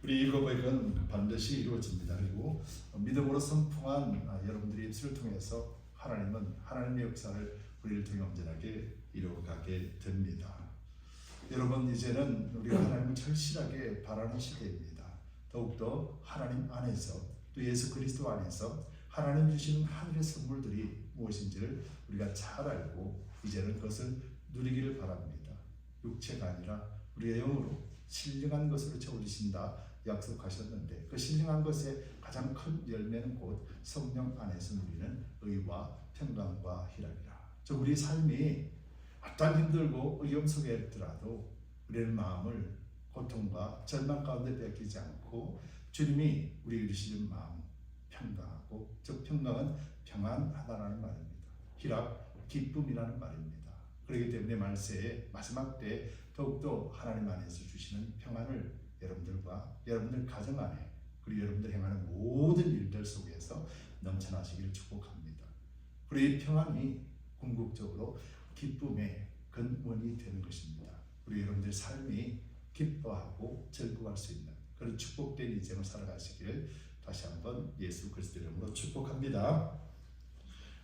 우리 고백은 반드시 이루어집니다. 그리고 믿음으로 선포한 여러분들의 입술을 통해서 하나님은 하나님의 역사를 우리를 통해 온전하게 이루어가게 됩니다. 여러분, 이제는 우리가 하나님을 절실하게 바라는 시대입니다. 더욱더 하나님 안에서, 또 예수 그리스도 안에서 하나님 주시는 하늘의 선물들이 무엇인지를 우리가 잘 알고 이제는 그것을 누리기를 바랍니다. 육체가 아니라 우리의 영으로 신령한 것으로 채워주신다 약속하셨는데, 그 신령한 것의 가장 큰 열매는 곧 성령 안에서 누리는 의와 평강과 희락이라. 우리 삶이 어떠한 힘들고 어려움 속에 있더라도 우리의 마음을 고통과 절망 가운데 뺏기지 않고 주님이 우리에게 주시는 마음 평강하고, 즉 평강은 평안하다라는 말입니다. 희락, 기쁨이라는 말입니다. 그렇기 때문에 말세의 마지막 때 더욱더 하나님 안에서 주시는 평안을 여러분들과 여러분들 가정 안에, 그리고 여러분들 행하는 모든 일들 속에서 넘쳐나시기를 축복합니다. 그리고 이 평안이 궁극적으로 기쁨의 근원이 되는 것입니다. 우리 여러분들의 삶이 기뻐하고 즐거워할 수 있는 그런 축복된 인생을 살아가시기를 다시 한번 예수 그리스도 이름으로 축복합니다.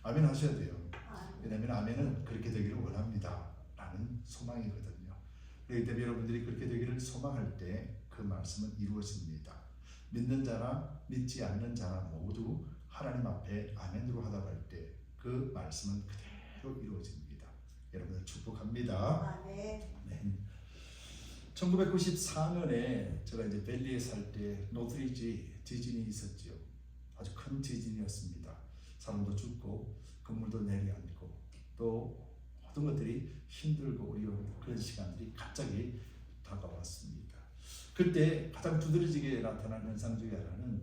아멘 하셔야 돼요. 왜냐하면 아멘은 그렇게 되기를 원합니다 라는 소망이거든요. 그렇기 때문에 여러분들이 그렇게 되기를 소망할 때 그 말씀은 이루어집니다. 믿는 자나 믿지 않는 자나 모두 하나님 앞에 아멘으로 하다 할 때 그 말씀은 그대로 이루어집니다. 여러분을 축복합니다. 네. 1994년에 제가 이제 벨리에 살 때 노트리지 지진이 있었지요. 아주 큰 지진이었습니다. 사람도 죽고 건물도 내려앉고 또 모든 것들이 힘들고 어려운 그런 시간들이 갑자기 다가왔습니다. 그때 가장 두드러지게 나타난 현상 중에 하나는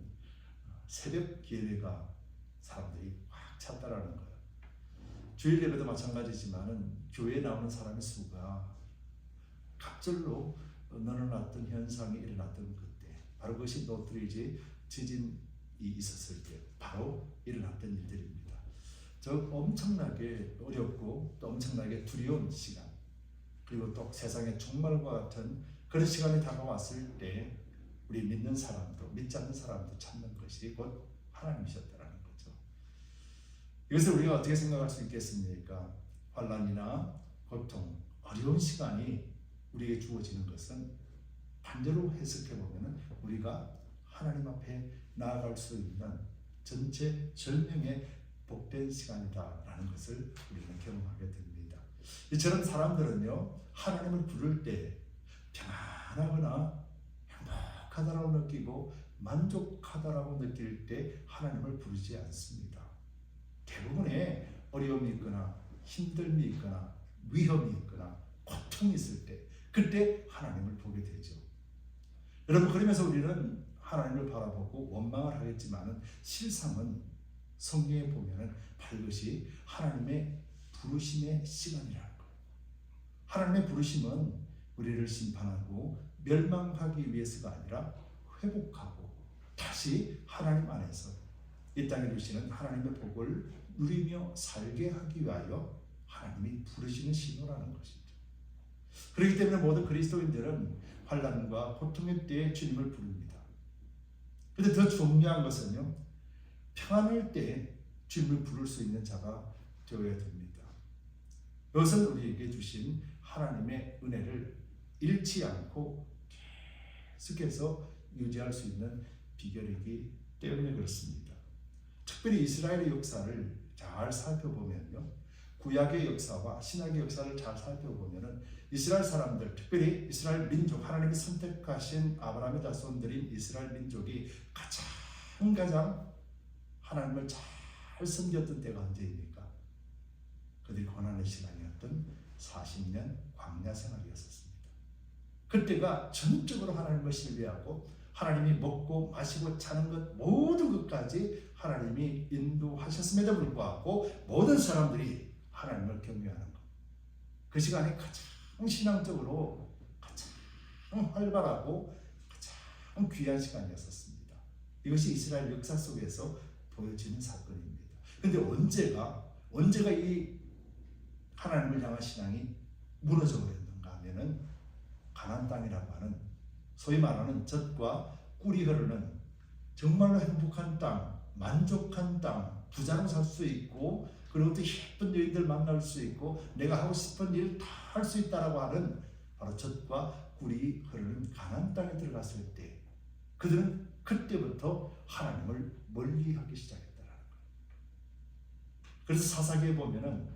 새벽 예배가 사람들이 확 찼다라는 거예요. 주일 예배도 마찬가지지만은 교회에 나오는 사람의 수가 갑절로 늘어났던 현상이 일어났던 그때, 바로 그것이 노트리지 지진이 있었을 때 바로 일어났던 일들입니다. 저 엄청나게 어렵고 또 엄청나게 두려운 시간, 그리고 또 세상의 종말과 같은 그런 시간이 다가왔을 때 우리 믿는 사람도 믿지 않는 사람도 찾는 것이 곧 하나님이셨다라는 거죠. 이것을 우리가 어떻게 생각할 수 있겠습니까? 환난이나 고통, 어려운 시간이 우리에게 주어지는 것은 반대로 해석해 보면 우리가 하나님 앞에 나아갈 수 있는 전체 절명의 복된 시간이다라는 것을 우리는 경험하게 됩니다. 이처럼 사람들은요, 하나님을 부를 때 평안하거나 행복하다라고 느끼고 만족하다라고 느낄 때 하나님을 부르지 않습니다. 대부분의 어려움이 있거나 힘듦이 있거나 위험이 있거나 고통이 있을 때 그때 하나님을 보게 되죠. 여러분, 그러면서 우리는 하나님을 바라보고 원망을 하겠지만은 실상은 성경에 보면은 바로 이것이 하나님의 부르심의 시간이라는 거예요. 하나님의 부르심은 우리를 심판하고 멸망하기 위해서가 아니라 회복하고 다시 하나님 안에서 이 땅에 주시는 하나님의 복을 누리며 살게 하기 위하여 하나님이 부르시는 신호라는 것이죠. 그렇기 때문에 모든 그리스도인들은 환난과 고통의 때에 주님을 부릅니다. 그런데 더 중요한 것은요, 평안할 때 주님을 부를 수 있는 자가 되어야 됩니다. 이것은 우리에게 주신 하나님의 은혜를 잃지 않고 계속해서 유지할 수 있는 비결이기 때문에 그렇습니다. 특별히 이스라엘의 역사를 잘 살펴보면요, 구약의 역사와 신약의 역사를 잘 살펴보면은 이스라엘 사람들, 특별히 이스라엘 민족, 하나님이 선택하신 아브라함의 자손들인 이스라엘 민족이 가장 하나님을 잘 섬겼던 때가 언제입니까? 그들이 고난의 시간이었던 40년 광야 생활이었습니다. 그때가 전적으로 하나님을 신뢰하고 하나님이 먹고 마시고 자는 것 모든 것까지 하나님이 인도하셨음에도 불구하고 모든 사람들이 하나님을 경외하는 것, 그 시간이 가장 신앙적으로 가장 활발하고 가장 귀한 시간이었습니다. 이것이 이스라엘 역사 속에서 보여지는 사건입니다. 그런데 언제가 이 하나님을 향한 신앙이 무너져 버렸는가 하면은 가나안 땅이라고 하는 소위 말하는 젖과 꿀이 흐르는 정말로 행복한 땅, 만족한 땅, 부자로 살 수 있고, 그리고 또 예쁜 여인들 만날 수 있고, 내가 하고 싶은 일 다 할 수 있다라고 하는 바로 젖과 꿀이 흐르는 가나안 땅에 들어갔을 때 그들은 그때부터 하나님을 멀리하기 시작했다라는 거예요. 그래서 사사기에 보면은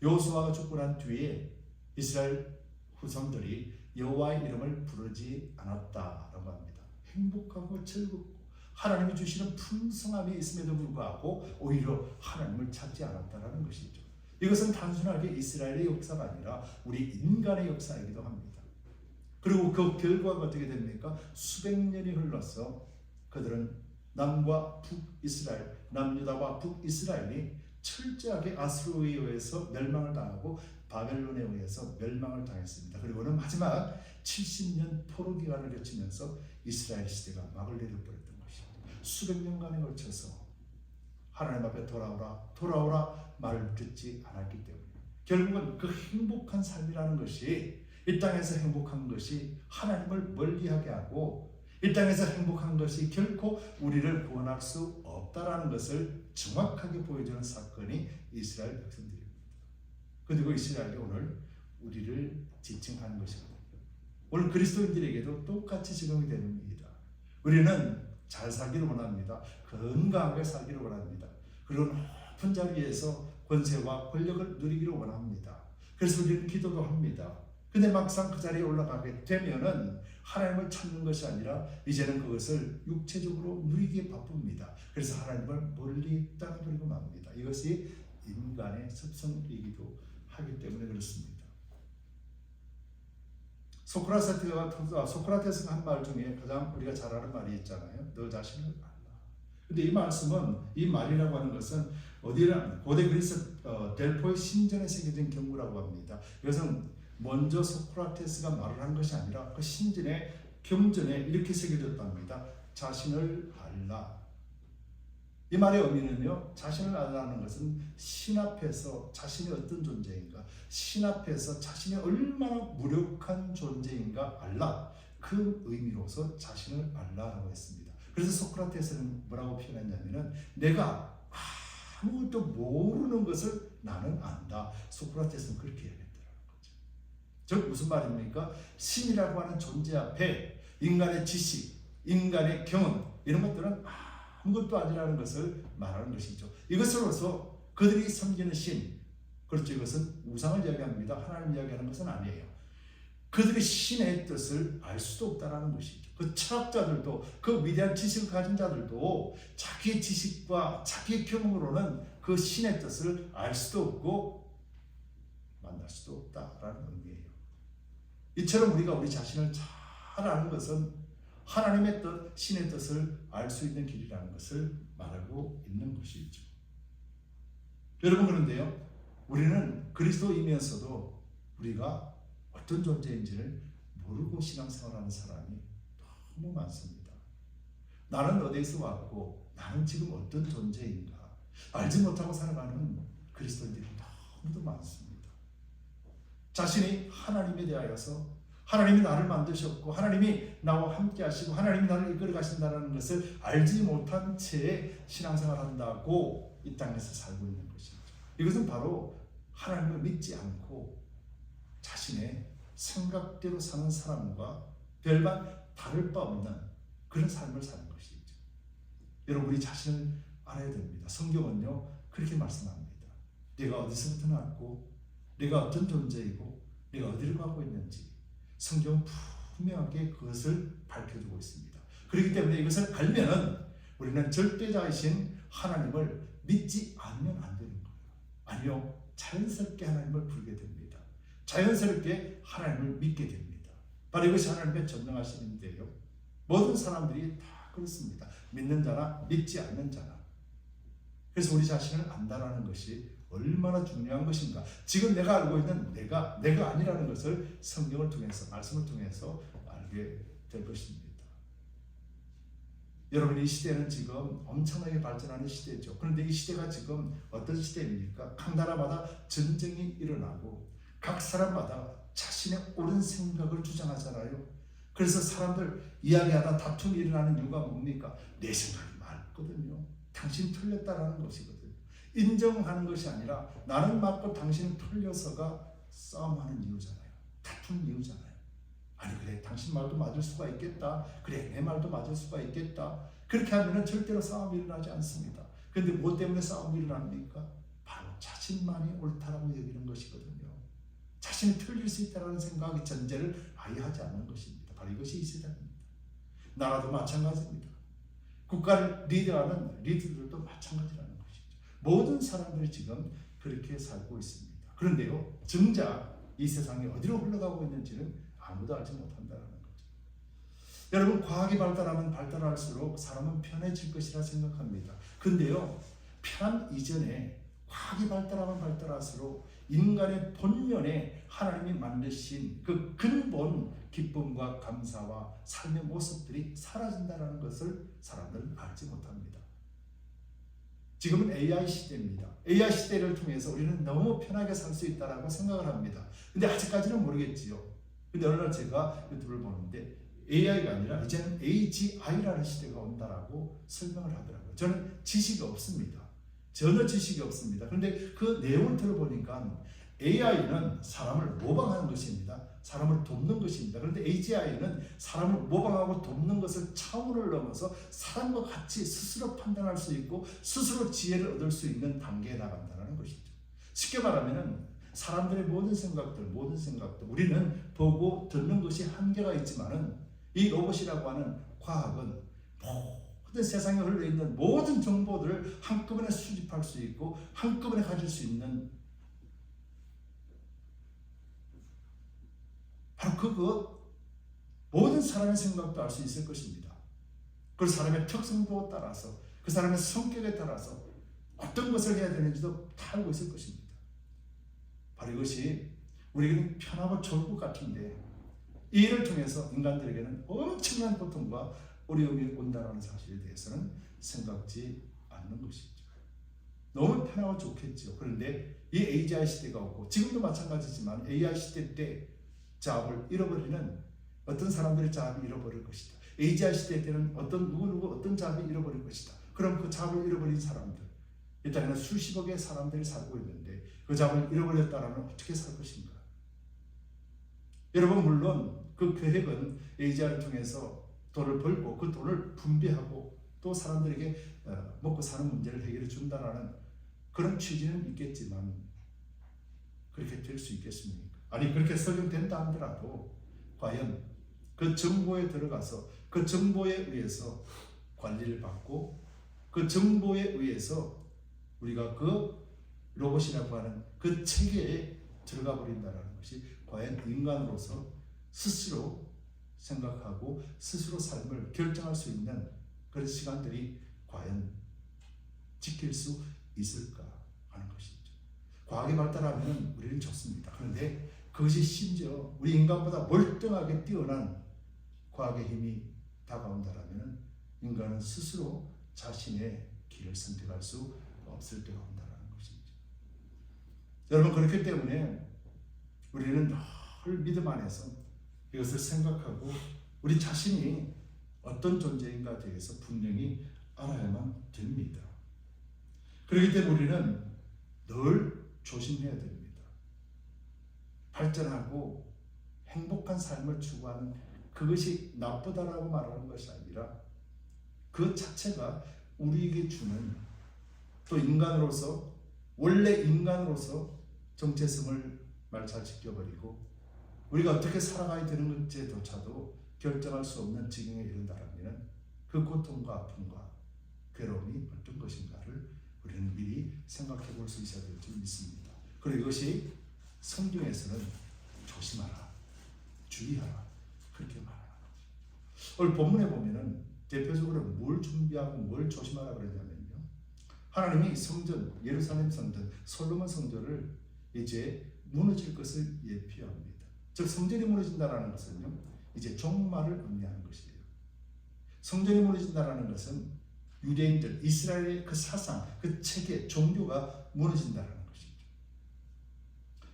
여호수아가 죽고 난 뒤에 이스라엘 후손들이 여호와의 이름을 부르지 않았다라고 합니다. 행복하고 즐겁고 하나님이 주시는 풍성함이 있음에도 불구하고 오히려 하나님을 찾지 않았다라는 것이죠. 이것은 단순하게 이스라엘의 역사가 아니라 우리 인간의 역사이기도 합니다. 그리고 그 결과가 어떻게 됩니까? 수백 년이 흘러서 그들은 남과 북이스라엘, 남유다와 북이스라엘이 철저하게 아수르에 의해서 멸망을 당하고 바벨론에 의해서 멸망을 당했습니다. 그리고는 마지막 70년 포로 기간을 거치면서 이스라엘 시대가 막을 내려버렸던 것입니다. 수백 년간에 걸쳐서 하나님 앞에 돌아오라 말을 듣지 않았기 때문에 결국은 그 행복한 삶이라는 것이 이 땅에서 행복한 것이 하나님을 멀리하게 하고 이 땅에서 행복한 것이 결코 우리를 구원할 수 없다라는 것을 정확하게 보여주는 사건이 이스라엘 백성들입니다. 그리고 이스라엘이 오늘 우리를 지칭하는 것이거든요. 오늘 그리스도인들에게도 똑같이 적용이 됩니다. 우리는 잘 살기를 원합니다. 건강하게 살기를 원합니다. 그리고 높은 자리에서 권세와 권력을 누리기를 원합니다. 그래서 우리는 기도도 합니다. 근데 막상 그 자리에 올라가게 되면은 하나님을 찾는 것이 아니라 이제는 그것을 육체적으로 누리기에 바쁩니다. 그래서 하나님을 멀리 떠나버리고 맙니다. 이것이 인간의 습성이기도 하기 때문에 그렇습니다. 소크라테스가 한 말 중에 가장 우리가 잘 아는 말이 있잖아요. 너 자신을 알라. 근데 이 말씀은, 이 말이라고 하는 것은 어디라 고대 그리스 델포의 신전에 새겨진 경구라고 합니다. 이것은 먼저 소크라테스가 말을 한 것이 아니라 그 신전의 경전에 이렇게 새겨졌답니다. 자신을 알라. 이 말의 의미는요, 자신을 알라는 것은 신 앞에서 자신이 어떤 존재인가, 신 앞에서 자신이 얼마나 무력한 존재인가 알라. 그 의미로서 자신을 알라라고 했습니다. 그래서 소크라테스는 뭐라고 표현했냐면은 내가 아무것도 모르는 것을 나는 안다. 소크라테스는 그렇게 얘기했다는 거죠. 즉 무슨 말입니까? 신이라고 하는 존재 앞에 인간의 지식, 인간의 경험 이런 것들은 아무것도 아니라는 것을 말하는 것이죠. 이것으로서 그들이 섬기는 신, 그렇죠. 이것은 우상을 이야기합니다. 하나님 이야기하는 것은 아니에요. 그들이 신의 뜻을 알 수도 없다는 것이죠. 그 철학자들도, 그 위대한 지식을 가진 자들도 자기의 지식과 자기의 경험으로는 그 신의 뜻을 알 수도 없고 만날 수도 없다라는 의미예요. 이처럼 우리가 우리 자신을 잘 아는 것은 하나님의 뜻, 신의 뜻을 알 수 있는 길이라는 것을 말하고 있는 것이죠. 여러분, 그런데요, 우리는 그리스도이면서도 우리가 어떤 존재인지를 모르고 신앙생활하는 사람이 너무 많습니다. 나는 어디에서 왔고 나는 지금 어떤 존재인가 알지 못하고 살아가는 그리스도인들이 너무도 많습니다. 자신이 하나님에 대하여서 하나님이 나를 만드셨고 하나님이 나와 함께 하시고 하나님이 나를 이끌어 가신다는 것을 알지 못한 채 신앙생활한다고 이 땅에서 살고 있는 것이죠. 이것은 바로 하나님을 믿지 않고 자신의 생각대로 사는 사람과 별반 다를 바 없는 그런 삶을 사는 것이죠. 여러분, 우리 자신을 알아야 됩니다. 성경은요 그렇게 말씀합니다. 내가 어디서부터 났고 내가 어떤 존재이고 내가 어디를 가고 있는지 성경은 분명하게 그것을 밝혀주고 있습니다. 그렇기 때문에 이것을 알면은 우리는 절대자이신 하나님을 믿지 않으면 안 되는 거예요. 아니요, 자연스럽게 하나님을 부르게 됩니다. 자연스럽게 하나님을 믿게 됩니다. 바로 이것이 하나님의 전능하심인데요. 모든 사람들이 다 그렇습니다. 믿는 자나 믿지 않는 자나. 그래서 우리 자신을 안다라는 것이 얼마나 중요한 것인가. 지금 내가 알고 있는 내가 아니라는 것을 성경을 통해서, 말씀을 통해서 알게 될 것입니다. 여러분, 이 시대는 지금 엄청나게 발전하는 시대죠. 그런데 이 시대가 지금 어떤 시대입니까? 각 나라마다 전쟁이 일어나고 각 사람마다 자신의 옳은 생각을 주장하잖아요. 그래서 사람들 이야기하다 다툼이 일어나는 이유가 뭡니까? 내 생각이 맞거든요. 당신 틀렸다라는 것이거든요. 인정하는 것이 아니라 나는 맞고 당신은 틀려서가 싸움하는 이유잖아요. 다투는 이유잖아요. 아니 그래 당신 말도 맞을 수가 있겠다. 그래 내 말도 맞을 수가 있겠다. 그렇게 하면 절대로 싸움이 일어나지 않습니다. 그런데 뭐 때문에 싸움이 일어납니까? 바로 자신만이 옳다라고 여기는 것이거든요. 자신이 틀릴 수 있다는 생각이 전제를 아예 하지 않는 것입니다. 바로 이것이 이세상입니다. 나라도 마찬가지입니다. 국가를 리드하는 리더들도 마찬가지라는 것이죠. 모든 사람들이 지금 그렇게 살고 있습니다. 그런데요, 정작 이 세상이 어디로 흘러가고 있는지는 아무도 알지 못한다는 거죠. 여러분, 과학이 발달하면 발달할수록 사람은 편해질 것이라 생각합니다. 근데요, 편한 이전에 과학이 발달하면 발달할수록 인간의 본연의 하나님이 만드신 그 근본 기쁨과 감사와 삶의 모습들이 사라진다는 것을 사람들은 알지 못합니다. 지금은 AI 시대입니다. AI 시대를 통해서 우리는 너무 편하게 살 수 있다고 생각을 합니다. 근데 아직까지는 모르겠지요. 근데 어느 날 제가 유튜브를 보는데 AI가 아니라 이제는 AGI라는 시대가 온다라고 설명을 하더라고요. 저는 지식이 없습니다. 전혀 지식이 없습니다. 그런데 그 내용을 들어보니까 AI는 사람을 모방하는 것입니다. 사람을 돕는 것입니다. 그런데 AGI는 사람을 모방하고 돕는 것을 차원을 넘어서 사람과 같이 스스로 판단할 수 있고 스스로 지혜를 얻을 수 있는 단계에 나간다는 것이죠. 쉽게 말하면 사람들의 모든 생각들 우리는 보고 듣는 것이 한계가 있지만은 이 로봇이라고 하는 과학은 모든 세상에 흘러있는 모든 정보들을 한꺼번에 수집할 수 있고 한꺼번에 가질 수 있는 바로 그것 모든 사람의 생각도 알 수 있을 것입니다. 그 사람의 특성도 따라서 그 사람의 성격에 따라서 어떤 것을 해야 되는지도 다 알고 있을 것입니다. 바로 이것이 우리에게는 편하고 좋을 것 같은데 이 일을 통해서 인간들에게는 엄청난 고통과 어려움이 온다는 사실에 대해서는 생각지 않는 것이죠. 너무 편하고 좋겠죠. 그런데 이 AGI 시대가 오고 지금도 마찬가지지만 AI 시대 때 잡을 잃어버리는 어떤 사람들의 잡이 잃어버릴 것이다. AGI 시대 때는 누구 어떤 잡이 잃어버릴 것이다. 그럼 그 잡을 잃어버린 사람들 일단은 수십억의 사람들이 살고 있는데 그 잡을 잃어버렸다라면 어떻게 살 것인가? 여러분 물론 그 계획은 AGI를 통해서 돈을 벌고 그 돈을 분배하고 또 사람들에게 먹고 사는 문제를 해결해 준다라는 그런 취지는 있겠지만 그렇게 될 수 있겠습니까? 아니 그렇게 설정된다 하더라도 과연 그 정보에 들어가서 그 정보에 의해서 관리를 받고 그 정보에 의해서 우리가 그 로봇이라고 하는 그 체계에 들어가 버린다는 것이 과연 인간으로서 스스로 생각하고 스스로 삶을 결정할 수 있는 그런 시간들이 과연 지킬 수 있을까 하는 것이죠. 과학이 발달하면 우리는 좋습니다. 그런데 그것이 심지어 우리 인간보다 월등하게 뛰어난 과학의 힘이 다가온다면 인간은 스스로 자신의 길을 선택할 수 없을 때가 온다는 것이죠. 여러분 그렇기 때문에 우리는 늘 믿음 안에서 이것을 생각하고 우리 자신이 어떤 존재인가에 대해서 분명히 알아야만 됩니다. 그렇기 때문에 우리는 늘 조심해야 됩니다. 발전하고 행복한 삶을 추구하는 그것이 나쁘다라고 말하는 것이 아니라 그 자체가 우리에게 주는 또 인간으로서 원래 인간으로서 정체성을 말 잘 지켜버리고 우리가 어떻게 살아가야 되는지조차도 결정할 수 없는 지경에 이른다면 그 고통과 아픔과 괴로움이 어떤 것인가를 우리는 미리 생각해 볼 수 있어야 될 줄 믿습니다. 그리고 이것이 성경에서는 조심하라, 주의하라 그렇게 말하는 거죠. 오늘 본문에 보면은 대표적으로 뭘 준비하고 뭘 조심하라 그러냐면요. 하나님이 성전, 예루살렘 성전, 솔로몬 성전을 이제 무너질 것을 예표합니다. 즉 성전이 무너진다는 것은요. 이제 종말을 의미하는 것이에요. 성전이 무너진다는 것은 유대인들, 이스라엘의 그 사상, 그 체계, 종교가 무너진다는 것이죠.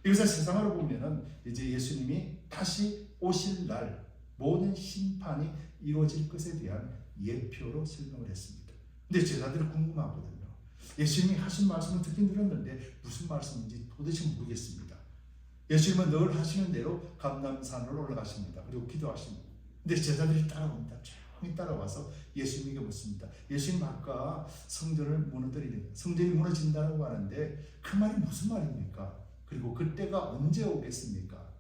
이것을 세상으로 보면은 이제 예수님이 다시 오실 날 모든 심판이 이루어질 것에 대한 예표로 설명을 했습니다. 근데 제자들이 궁금하거든요. 예수님이 하신 말씀을 듣긴 들었는데 무슨 말씀인지 도대체 모르겠습니다. 예수님은 늘 하시는 대로 감람산으로 올라가십니다. 그리고 기도하십니다. 근데 제자들이 따라옵니다. 조용히 따라와서 예수님에게 묻습니다. 예수님 아까 성전을 무너뜨리는, 성전이 무너진다고 하는데 그 말이 무슨 말입니까? 그리고 그때가 언제 오겠습니까?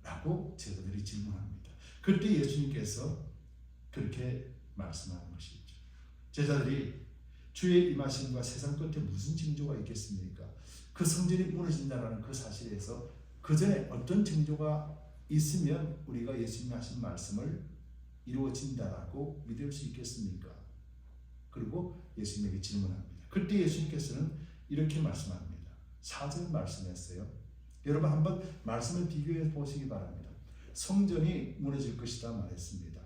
라고 제자들이 질문합니다. 그때 예수님께서 그렇게 말씀하는 것이죠. 제자들이 주의 임하심과 세상 끝에 무슨 징조가 있겠습니까? 그 성전이 무너진다는 그 사실에서 그 전에 어떤 징조가 있으면 우리가 예수님이 하신 말씀을 이루어진다라고 믿을 수 있겠습니까? 그리고 예수님에게 질문합니다. 그때 예수님께서는 이렇게 말씀합니다. 4절 말씀했어요. 여러분 한번 말씀을 비교해 보시기 바랍니다. 성전이 무너질 것이다 말했습니다.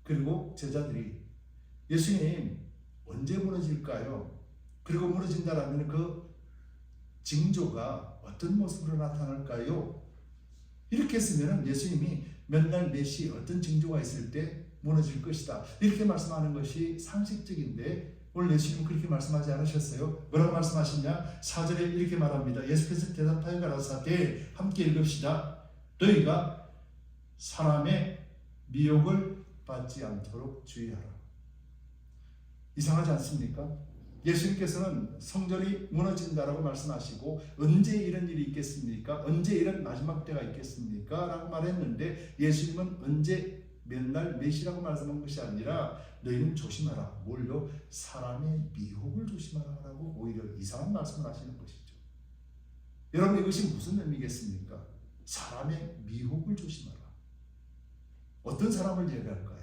그리고 제자들이 예수님 언제 무너질까요? 그리고 무너진다라면 그 징조가 어떤 모습으로 나타날까요? 이렇게 했으면 예수님이 몇 날 몇 시 어떤 징조가 있을 때 무너질 것이다 이렇게 말씀하는 것이 상식적인데 오늘 예수님은 그렇게 말씀하지 않으셨어요. 뭐라고 말씀하시냐? 4절에 이렇게 말합니다. 예수께서 대답하여 가라사대 함께 읽읍시다. 너희가 사람의 미혹을 받지 않도록 주의하라. 이상하지 않습니까? 예수님께서는 성전이 무너진다라고 말씀하시고 언제 이런 일이 있겠습니까? 언제 이런 마지막 때가 있겠습니까? 라고 말했는데 예수님은 언제 몇 날 몇 시라고 말씀한 것이 아니라 너희는 조심하라. 뭘요? 사람의 미혹을 조심하라 라고 오히려 이상한 말씀을 하시는 것이죠. 여러분 이것이 무슨 의미겠습니까? 사람의 미혹을 조심하라. 어떤 사람을 얘기할까요?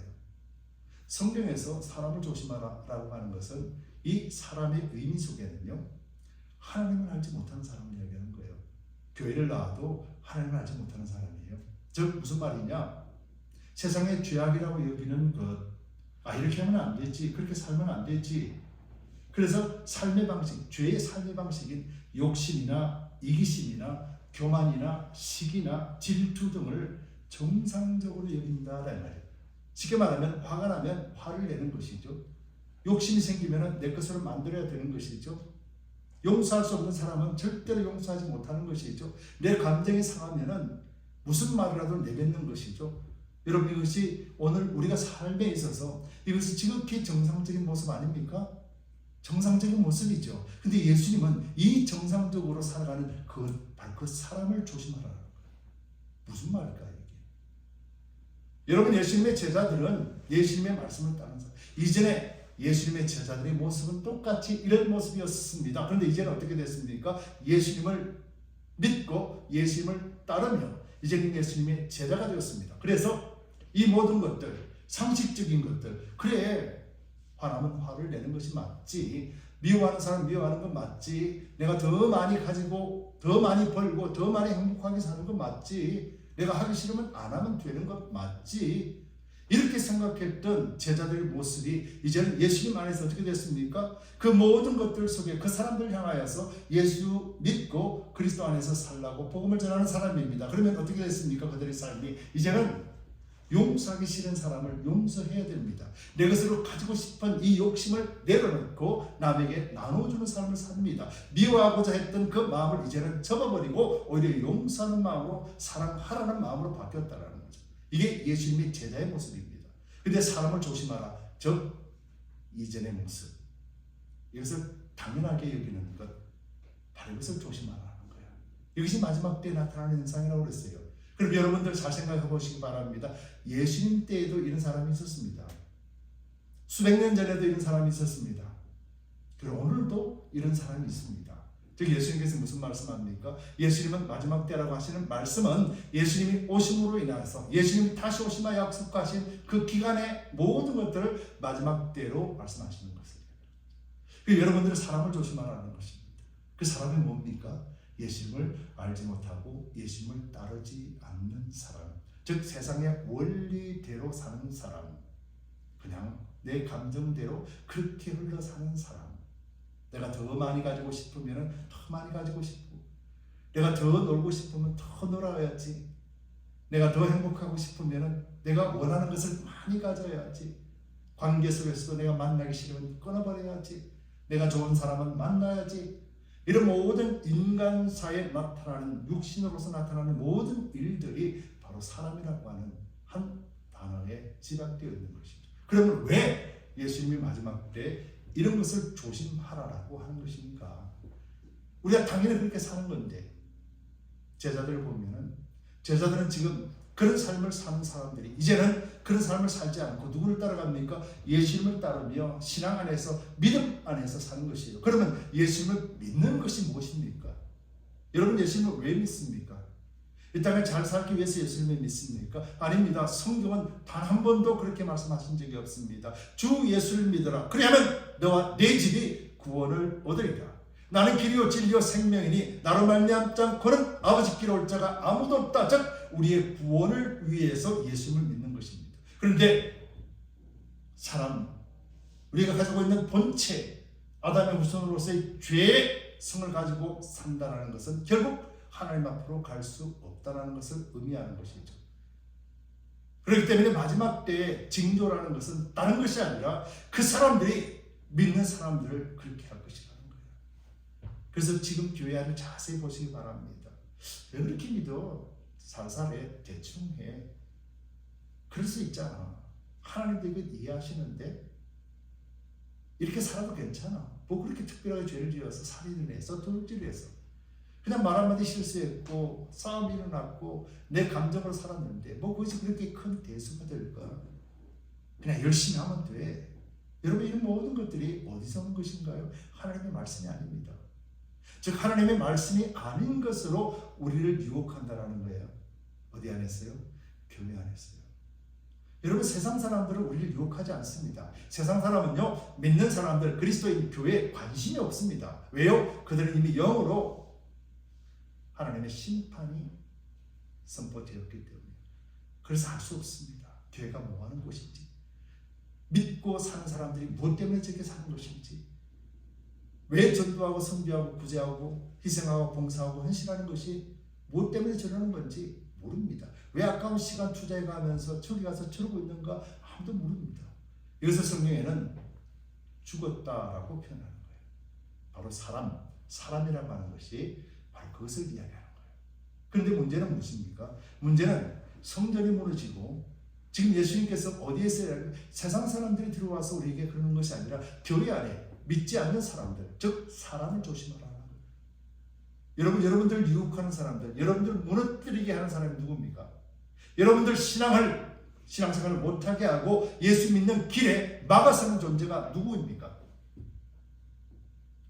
성경에서 사람을 조심하라 라고 하는 것은 이 사람의 의미 속에는요 하나님을 알지 못하는 사람을 얘기하는 거예요. 교회를 나와도 하나님을 알지 못하는 사람이에요. 즉 무슨 말이냐? 세상의 죄악이라고 여기는 것, 이렇게 하면 안 되지, 그렇게 살면 안 되지. 그래서 삶의 방식, 죄의 삶의 방식인 욕심이나 이기심이나 교만이나 시기나 질투 등을 정상적으로 여긴다라는 말이에요. 쉽게 말하면 화가 나면 화를 내는 것이죠. 욕심이 생기면 내 것으로 만들어야 되는 것이죠. 용서할 수 없는 사람은 절대로 용서하지 못하는 것이죠. 내 감정이 상하면 무슨 말이라도 내뱉는 것이죠. 여러분 이것이 오늘 우리가 삶에 있어서 이것이 지극히 정상적인 모습 아닙니까? 정상적인 모습이죠. 근데 예수님은 이 정상적으로 살아가는 바로 그 사람을 조심하라는 거예요. 무슨 말일까요? 여러분 예수님의 제자들은 예수님의 말씀을 따르는 사람. 이전에 예수님의 제자들의 모습은 똑같이 이런 모습이었습니다. 그런데 이제는 어떻게 됐습니까? 예수님을 믿고 예수님을 따르며 이제는 예수님의 제자가 되었습니다. 그래서 이 모든 것들, 상식적인 것들, 그래 화나면 화를 내는 것이 맞지, 미워하는 사람 미워하는 건 맞지, 내가 더 많이 가지고 더 많이 벌고 더 많이 행복하게 사는 건 맞지, 내가 하기 싫으면 안 하면 되는 것 맞지, 이렇게 생각했던 제자들의 모습이 이제는 예수님 안에서 어떻게 됐습니까? 그 모든 것들 속에 그 사람들 향하여서 예수 믿고 그리스도 안에서 살라고 복음을 전하는 사람입니다. 그러면 어떻게 됐습니까? 그들의 삶이 이제는 용서하기 싫은 사람을 용서해야 됩니다. 내 것으로 가지고 싶은 이 욕심을 내려놓고 남에게 나눠주는 삶을 삽니다. 미워하고자 했던 그 마음을 이제는 접어버리고 오히려 용서하는 마음으로 사랑하라는 마음으로 바뀌었다는 거죠. 이게 예수님의 제자의 모습입니다. 근데 사람을 조심하라. 즉 이전의 모습. 이것을 당연하게 여기는 것. 바로 이것을 조심하라는 거예요. 이것이 마지막 때에 나타나는 현상이라고 그랬어요. 그럼 여러분들 잘 생각해 보시기 바랍니다. 예수님 때에도 이런 사람이 있었습니다. 수백 년 전에도 이런 사람이 있었습니다. 그리고 오늘도 이런 사람이 있습니다. 즉 예수님께서 무슨 말씀합니까? 예수님은 마지막 때라고 하시는 말씀은 예수님이 오심으로 인해서 예수님이 다시 오시마 약속하신 그 기간의 모든 것들을 마지막 때로 말씀하시는 것이에요. 여러분들은 사람을 조심하라는 것입니다. 그 사람이 뭡니까? 예수님을 알지 못하고 예수님을 따르지 않는 사람, 즉 세상의 원리대로 사는 사람, 그냥 내 감정대로 그렇게 흘러 사는 사람. 내가 더 많이 가지고 싶으면 더 많이 가지고 싶고, 내가 더 놀고 싶으면 더 놀아야지, 내가 더 행복하고 싶으면 내가 원하는 것을 많이 가져야지. 관계 속에서도 내가 만나기 싫으면 끊어버려야지. 내가 좋은 사람은 만나야지. 이런 모든 인간사에 나타나는, 육신으로서 나타나는 모든 일들이 바로 사람이라고 하는 한 단어에 집약되어 있는 것이죠. 그러면 왜 예수님이 마지막 때 이런 것을 조심하라라고 하는 것입니까? 우리가 당연히 그렇게 사는 건데, 제자들을 보면은, 제자들은 지금 그런 삶을 사는 사람들이 이제는 그런 삶을 살지 않고 누구를 따라갑니까? 예수님을 따르며 신앙 안에서, 믿음 안에서 사는 것이에요. 그러면 예수님을 믿는 것이 무엇입니까? 여러분, 예수님을 왜 믿습니까? 이 땅에 잘 살기 위해서 예수님을 믿습니까? 아닙니다. 성경은 단 한 번도 그렇게 말씀하신 적이 없습니다. 주 예수를 믿어라. 그리하면 너와 내 집이 구원을 얻으리라. 나는 길이요 진리요 생명이니 나로 말미암지 않고는 아버지께로 올 자가 아무도 없다. 즉 우리의 구원을 위해서 예수님을 믿는 것입니다. 그런데 우리가 가지고 있는 본체, 아담의 후손으로서의 죄의 성을 가지고 산다는 것은 결국 하나님 앞으로 갈 수 없다는 것을 의미하는 것이죠. 그렇기 때문에 마지막 때의 징조라는 것은 다른 것이 아니라 그 사람들이 믿는 사람들을 그렇게 할 것이라는 거예요. 그래서 지금 교회 안을 자세히 보시기 바랍니다. 왜 그렇게 믿어? 살살해, 대충 해. 그럴 수 있잖아. 하나님도 이걸 이해하시는데 이렇게 살아도 괜찮아. 뭐 그렇게 특별하게 죄를 지어서 살인을 해서 도둑질을 해서 그냥 말 한마디 실수했고 싸움이 일어났고 내 감정으로 살았는데 뭐 그것이 그렇게 큰 대수가 될까? 그냥 열심히 하면 돼. 여러분, 이 모든 것들이 어디서 오는 것인가요? 하나님의 말씀이 아닙니다. 즉 하나님의 말씀이 아닌 것으로 우리를 유혹한다라는 거예요. 어디 안에서요? 교회 안에서요. 여러분, 세상 사람들은 우리를 유혹하지 않습니다. 세상 사람은요, 믿는 사람들, 그리스도인 교회에 관심이 없습니다. 왜요? 그들은 이미 영으로 하나님의 심판이 선포되었기 때문에. 그래서 알 수 없습니다. 교회가 뭐 하는 곳인지, 믿고 사는 사람들이 무엇 때문에 저렇게 사는 것인지, 왜 전도하고 선교하고 구제하고 희생하고 봉사하고 헌신하는 것이 무엇 때문에 저러는 건지 모릅니다. 왜 아까운 시간 투자해가면서 저기 가서 저러고 있는가 아무도 모릅니다. 여기서 성경에는 죽었다라고 표현하는 거예요. 바로 사람이라고 하는 것이 바로 그것을 이야기하는 거예요. 그런데 문제는 무엇입니까? 문제는 성전이 무너지고 지금 예수님께서 어디에서 세상 사람들이 들어와서 우리에게 그러는 것이 아니라 교회 안에 믿지 않는 사람들, 즉 사람을 조심하라는 거예요. 여러분들 유혹하는 사람들, 여러분들 무너뜨리게 하는 사람이 누굽니까? 여러분들 신앙생활을 못하게 하고 예수 믿는 길에 막아서는 존재가 누구입니까?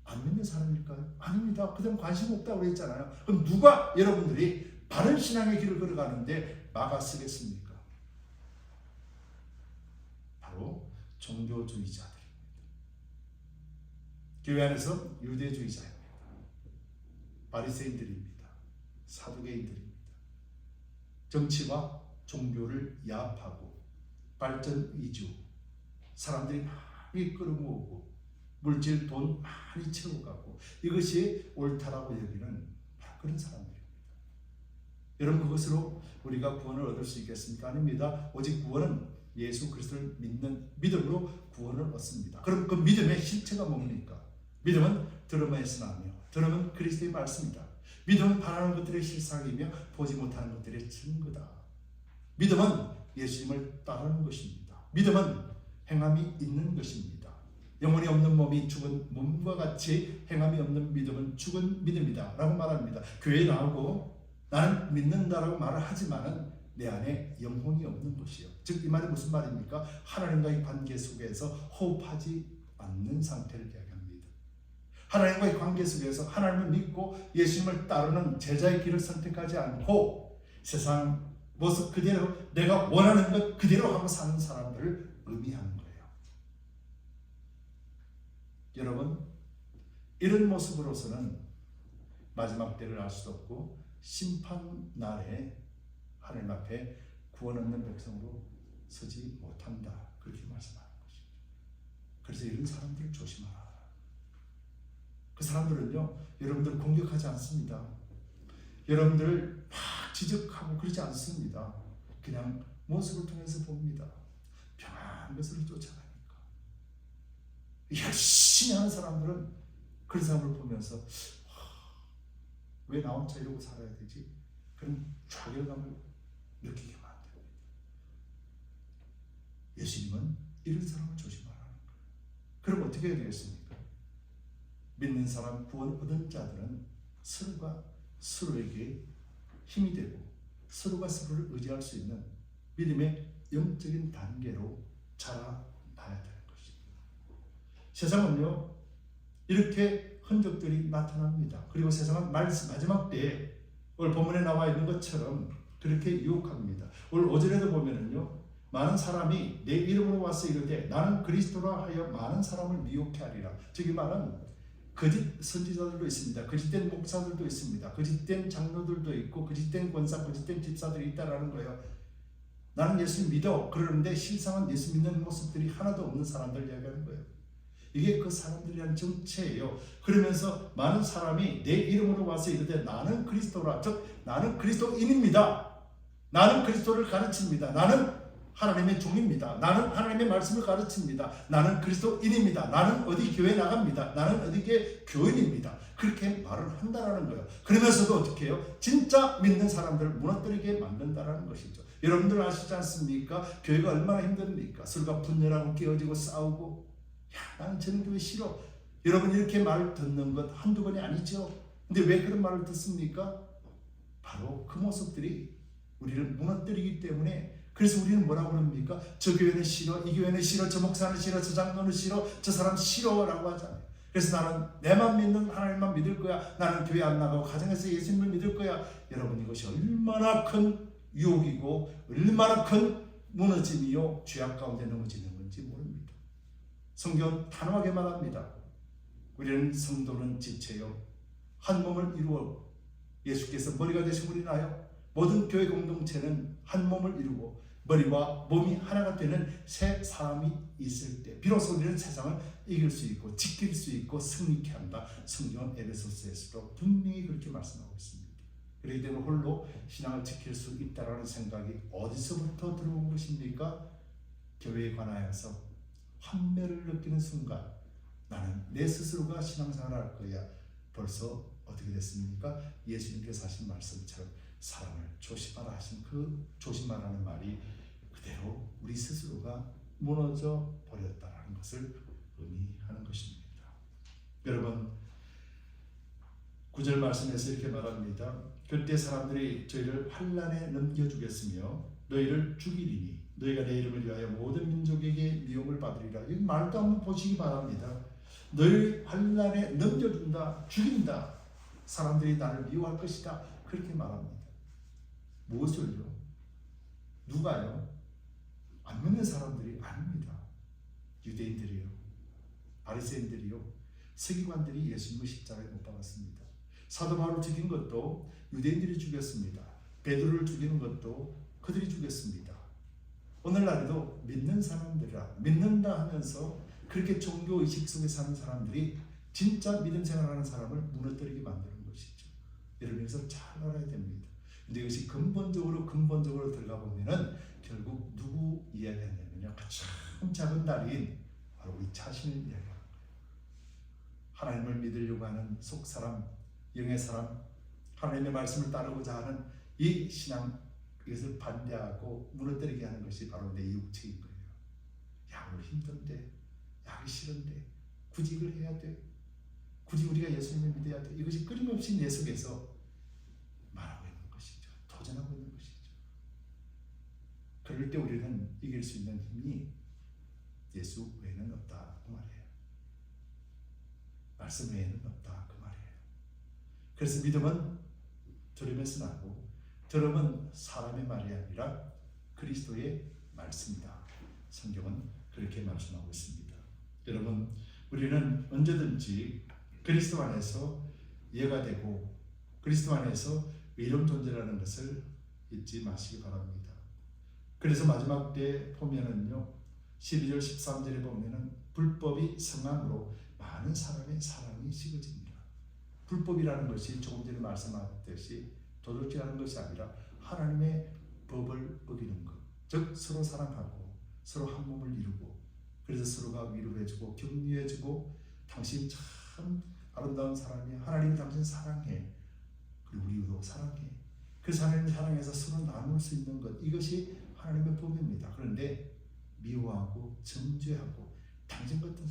안 믿는 사람일까요? 아닙니다. 그들은 관심 없다고 그랬잖아요. 그럼 누가 여러분들이 바른 신앙의 길을 걸어가는데 막아서겠습니까? 바로 종교주의자들입니다. 교회 안에서 유대주의자입니다. 바리새인들입니다. 사두개인들입니다. 정치와 종교를 야합하고 발전 위주, 사람들이 많이 끌어모으고 물질, 돈 많이 채워가고 이것이 옳다라고 여기는 바로 그런 사람들입니다. 여러분, 그것으로 우리가 구원을 얻을 수 있겠습니까? 아닙니다. 오직 구원은 예수 그리스도를 믿는 믿음으로 구원을 얻습니다. 그럼 그 믿음의 실체가 뭡니까? 믿음은 들음에서 나며 들음은 그리스도의 말씀이다. 믿음은 바라는 것들의 실상이며 보지 못하는 것들의 증거다. 믿음은 예수님을 따르는 것입니다. 믿음은 행함이 있는 것입니다. 영혼이 없는 몸이 죽은 몸과 같이 행함이 없는 믿음은 죽은 믿음이다 라고 말합니다. 교회에 나오고 나는 믿는다라고 말을 하지만은 내 안에 영혼이 없는 것이요. 즉 이 말이 무슨 말입니까? 하나님과의 관계 속에서 호흡하지 않는 상태를 이야기합니다. 하나님과의 관계 속에서 하나님을 믿고 예수님을 따르는 제자의 길을 선택하지 않고 세상 모습 그대로 내가 원하는 것 그대로 하고 사는 사람들을 의미하는 거예요. 여러분, 이런 모습으로서는 마지막 때를 알 수도 없고 심판 날에 하나님 앞에 구원 얻는 백성으로 서지 못한다, 그렇게 말씀하는 것입니다. 그래서 이런 사람들을 조심하라. 그 사람들은요, 여러분들 공격하지 않습니다. 여러분들을 막 지적하고 그러지 않습니다. 그냥 모습을 통해서 봅니다. 평안한 것을 쫓아가니까. 열심히 하는 사람들은 그런 사람을 보면서 왜 나 혼자 이러고 살아야 되지? 그런 좌절감을 느끼게 만듭니다. 예수님은 이런 사람을 조심하라는 거예요. 그럼 어떻게 해야 되겠습니까? 믿는 사람, 구원 얻은 자들은 서로가 서로에게 힘이 되고 서로가 서로를 의지할 수 있는 믿음의 영적인 단계로 자라나야 되는 것입니다. 세상은요, 이렇게 흔적들이 나타납니다. 그리고 세상은 마지막 때에 오늘 본문에 나와 있는 것처럼 그렇게 유혹합니다. 오늘 5절에도 보면은요, 많은 사람이 내 이름으로 와서 이르되 나는 그리스도라 하여 많은 사람을 미혹해 하리라. 저기 말은 거짓 선지자들도 있습니다. 거짓된 목사들도 있습니다. 거짓된 장로들도 있고 거짓된 권사, 거짓된 집사들이 있다라는 거예요. 나는 예수 믿어. 그러는데 실상은 예수 믿는 모습들이 하나도 없는 사람들 이야기하는 거예요. 이게 그 사람들이란 정체예요. 그러면서 많은 사람이 내 이름으로 와서 이르되 나는 그리스도라, 즉 나는 그리스도인입니다. 나는 그리스도를 가르칩니다. 나는 하나님의 종입니다. 나는 하나님의 말씀을 가르칩니다. 나는 그리스도인입니다. 나는 어디 교회 나갑니다. 나는 어디게 교인입니다. 그렇게 말을 한다라는 거예요. 그러면서도 어떻게 해요? 진짜 믿는 사람들을 무너뜨리게 만든다라는 것이죠. 여러분들 아시지 않습니까? 교회가 얼마나 힘듭니까? 서로가 분열하고 깨어지고 싸우고, 야, 나는 저는 교회 싫어. 여러분 이렇게 말 듣는 것 한두 번이 아니죠. 근데 왜 그런 말을 듣습니까? 바로 그 모습들이 우리를 무너뜨리기 때문에. 그래서 우리는 뭐라고 그럽니까? 저 교회는 싫어, 이 교회는 싫어, 저 목사는 싫어, 저 장로는 싫어, 저 사람 싫어라고 하잖아요. 그래서 나는 내만 믿는 하나님만 믿을 거야. 나는 교회 안 나가고 가정에서 예수님을 믿을 거야. 여러분 이것이 얼마나 큰 유혹이고 얼마나 큰 무너짐이요 죄악 가운데 넘어지는 건지 모릅니다. 성경은 단호하게 말합니다. 우리는 성도는 지체요 한 몸을 이루어 예수께서 머리가 되심을 인하여 모든 교회 공동체는 한 몸을 이루고 머리와 몸이 하나가 되는 새 사람이 있을 때 비로소 우리는 세상을 이길 수 있고 지킬 수 있고 승리케 한다. 성경은 에베소서에서도 분명히 그렇게 말씀하고 있습니다. 그렇기 때문에 홀로 신앙을 지킬 수 있다는 생각이 어디서부터 들어온 것입니까? 교회에 관하여서 환멸을 느끼는 순간 나는 내 스스로가 신앙생활을 할 거야. 벌써 어떻게 됐습니까? 예수님께서 하신 말씀처럼 사람을 조심하라 하신 그 조심하라는 말이 그대로 우리 스스로가 무너져 버렸다는 것을 의미하는 것입니다. 여러분 9절 말씀에서 이렇게 말합니다. 그때 사람들이 저희를 환난에 넘겨주겠으며 너희를 죽이리니 너희가 내 이름을 위하여 모든 민족에게 미움을 받으리라. 이 말도 한번 보시기 바랍니다. 너희를 환난에 넘겨준다, 죽인다. 사람들이 나를 미워할 것이다. 그렇게 말합니다. 무엇을요? 누가요? 안 믿는 사람들이 아닙니다. 유대인들이요, 바리새인들이요, 서기관들이 예수님을 십자가에 못 박았습니다. 사도 바울을 죽인 것도 유대인들이 죽였습니다. 베드로를 죽이는 것도 그들이 죽였습니다. 오늘날에도 믿는 사람들이라 믿는다 하면서 그렇게 종교의식 속에 사는 사람들이 진짜 믿음 생활하는 사람을 무너뜨리게 만드는 것이죠. 여러분 여기서 잘 알아야 됩니다. 근데 이것이 근본적으로 들어가 보면은 결국 누구 이야기하냐면요, 참 작은 달인 바로 우리 자신을 이야기하는 거예요. 하나님을 믿으려고 하는 속사람, 영의 사람, 하나님의 말씀을 따르고자 하는 이 신앙, 이것을 반대하고 무너뜨리게 하는 것이 바로 내 육체인 거예요. 야, 오늘 힘든데, 하기 싫은데, 굳이 이걸 해야 돼? 굳이 우리가 예수님을 믿어야 돼? 이것이 끊임없이 내 속에서 말하고 있는 것이죠. 도전하고 있는 것이죠. 그럴 때 우리는 이길 수 있는 힘이 예수 외에는 없다 그 말이에요. 말씀 외에는 없다 그 말이에요. 그래서 믿음은 들으면서 나고 들음은 사람의 말이 아니라 그리스도의 말씀이다. 성경은 그렇게 말씀하고 있습니다. 여러분 우리는 언제든지 그리스도 안에서 이해가 되고 그리스도 안에서 의로운 존재라는 것을 잊지 마시기 바랍니다. 그래서 마지막 때 보면은요 12절 13절에 보면은 불법이 성함으로 많은 사람의 사랑이 식어집니다. 불법이라는 것이 조금 전에 말씀하셨듯이 도둑질하는 것이 아니라 하나님의 법을 어기는 것, 즉 서로 사랑하고 서로 한 몸을 이루고, 그래서 서로가 위로해주고 격려해주고, 당신 참 아름다운 사람이야, 하나님이 당신 사랑해, 그리고 우리도 사랑해, 그래서 하나님 사랑해서 서로 나눌 수 있는 것, 이것이 하나님의 법입니다. 그런데 미워하고 정죄하고 당신 같은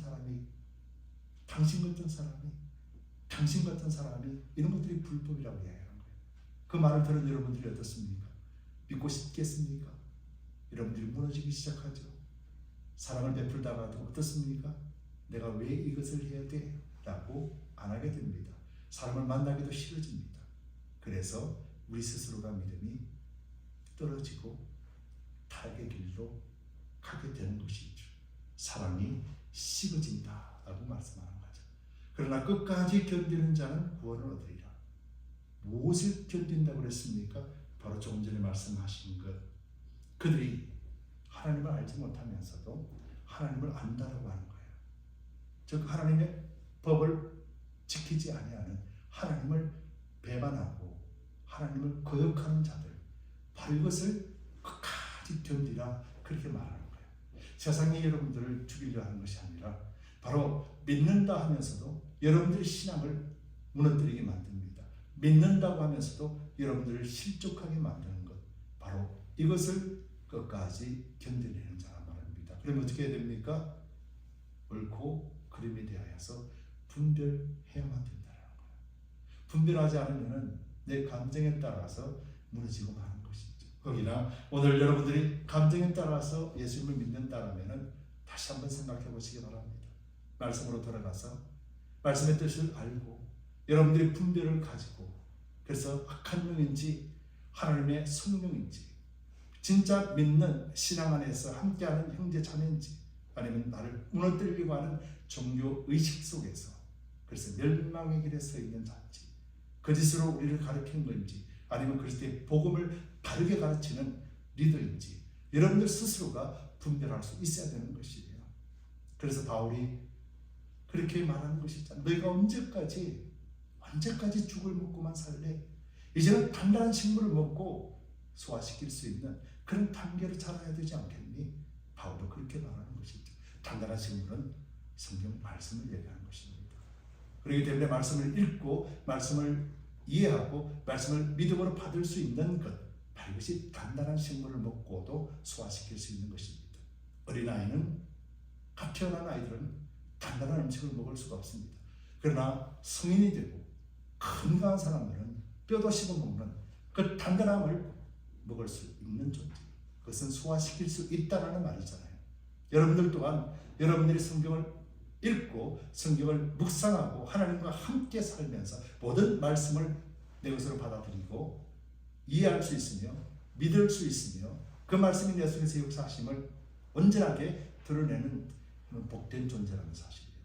사람이 이런 것들이 불법이라고 이야기하는 거예요. 그 말을 들은 여러분들이 어떻습니까? 믿고 싶겠습니까? 여러분들이 무너지기 시작하죠. 사랑을 베풀다가도 어떻습니까? 내가 왜 이것을 해야 돼? 라고 안 하게 됩니다. 사람을 만나기도 싫어집니다. 그래서 우리 스스로가 믿음이 떨어지고 타락의 길로 가게 되는 것이죠. 사랑이 식어진다라고 말씀하는 거죠. 그러나 끝까지 견디는 자는 구원을 얻으리라. 무엇을 견딘다고 그랬습니까? 바로 조금 전에 말씀하신 것. 그들이 하나님을 알지 못하면서도 하나님을 안다라고 하는 거예요. 즉 하나님의 법을 지키지 아니하는, 하나님을 배반하고 하나님을 거역하는 자들, 바로 이것을 끝까지 견디라, 그렇게 말하는 거예요. 세상이 여러분들을 죽이려 하는 것이 아니라 바로 믿는다 하면서도 여러분들의 신앙을 무너뜨리게 만듭니다. 믿는다고 하면서도 여러분들을 실족하게 만드는 것, 바로 이것을 끝까지 견뎌내는 자란 말입니다. 그럼 어떻게 해야 됩니까? 옳고 그름에 대하여서 분별해야만 된다는 거예요. 분별하지 않으면 내 감정에 따라서 무너지고 마는 것이죠. 거기나 오늘 여러분들이 감정에 따라서 예수님을 믿는다라면 다시 한번 생각해 보시기 바랍니다. 말씀으로 돌아가서 말씀의 뜻을 알고 여러분들이 분별을 가지고, 그래서 악한 영인지 하나님의 성령인지, 진짜 믿는 신앙 안에서 함께하는 형제 자매인지, 아니면 나를 무너뜨리려고 하는 종교 의식 속에서 그래서 멸망의 길에 서 있는 자인지, 거짓으로 우리를 가르치는 건지, 아니면 그리스도의 복음을 바르게 가르치는 리더인지, 여러분들 스스로가 분별할 수 있어야 되는 것이에요. 그래서 바울이 그렇게 말하는 것이잖아요. 너희가 언제까지 죽을 먹고만 살래? 이제는 단단한 식물을 먹고 소화시킬 수 있는 그런 단계로 자라야 되지 않겠니? 바울도 그렇게 말하는 것이죠. 단단한 식물은 성경 말씀을 얘기하는 것입니다. 그렇기 때문에 말씀을 읽고 말씀을 이해하고 말씀을 믿음으로 받을 수 있는 것, 바로 이것이 단단한 식물을 먹고도 소화시킬 수 있는 것입니다. 어린아이는, 갓 태어난 아이들은 단단한 음식을 먹을 수가 없습니다. 그러나 성인이 되고 건강한 사람들은 뼈도 씹어먹는 그 단단함을 먹을 수 있는 존재, 그것은 소화시킬 수 있다는 말이잖아요. 여러분들 또한 여러분들이 성경을 읽고 성경을 묵상하고 하나님과 함께 살면서 모든 말씀을 내 것으로 받아들이고 이해할 수 있으며 믿을 수 있으며 그 말씀이 내 속에서 역사하심을 온전하게 드러내는 복된 존재라는 사실이에요.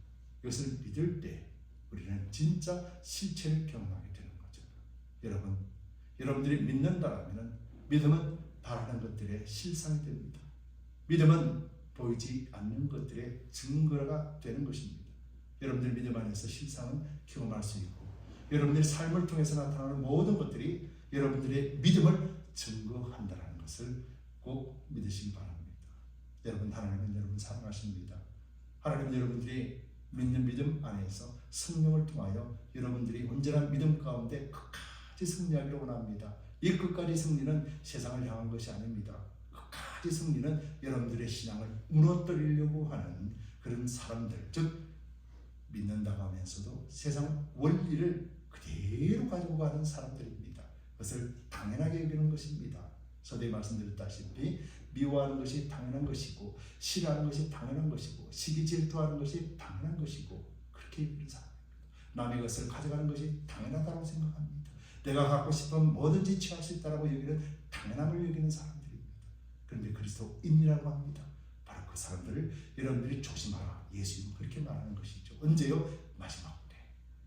이것을 믿을 때 우리는 진짜 실체를 경험하게 되는 거죠. 여러분들이 믿는다라면 믿음은 바라는 것들의 실상이 됩니다. 믿음은 보이지 않는 것들의 증거가 되는 것입니다. 여러분들 믿음 안에서 실상은 경험할 수 있고, 여러분들의 삶을 통해서 나타나는 모든 것들이 여러분들의 믿음을 증거한다는 것을 꼭 믿으시기 바랍니다. 여러분, 하나님은 여러분 사랑하십니다. 하나님은 여러분들이 믿는 믿음 안에서 성령을 통하여 여러분들이 온전한 믿음 가운데 끝까지 승리하기를 원합니다. 이 끝까지 승리는 세상을 향한 것이 아닙니다. 끝까지 승리는 여러분들의 신앙을 무너뜨리려고 하는 그런 사람들, 즉 믿는다고 하면서도 세상 원리를 그대로 가지고 가는 사람들입니다. 그것을 당연하게 여기는 것입니다. 서두에 말씀드렸다시피 미워하는 것이 당연한 것이고, 싫어하는 것이 당연한 것이고, 시기 질투하는 것이 당연한 것이고, 그렇게 여기는 사람입니다. 남의 것을 가져가는 것이 당연하다고 생각합니다. 내가 갖고 싶으면 뭐든지 취할 수 있다고 여기는 당연함을 여기는 사람들입니다. 그런데 그리스도인이라고 합니다. 바로 그 사람들을 여러분들이 조심하라. 예수님은 그렇게 말하는 것이죠. 언제요? 마지막 때.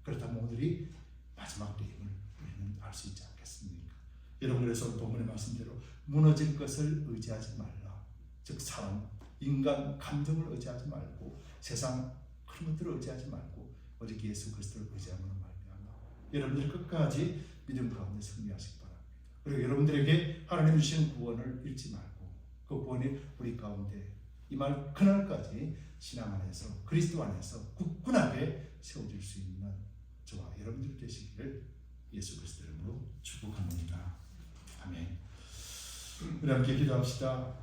그렇다면 오늘이 마지막 때임을 우리는 알 수 있지 않겠습니까? 여러분, 그래서 본문의 말씀대로 무너질 것을 의지하지 말라. 즉 사람, 인간 감정을 의지하지 말고 세상 그런 것들을 의지하지 말고 오직 예수 그리스도를 의지하는 말이야. 여러분들 끝까지 믿음 가운데 승리하시기 바랍니다. 그리고 여러분들에게 하나님 주시는 구원을 잃지 말고 그 구원이 우리 가운데 임할 그날까지 신앙 안에서 그리스도 안에서 굳건하게 세워질 수 있는 저와 여러분들 되시기를 예수 그리스도 이름으로 축복합니다. 아멘. 우리 함께 기도합시다.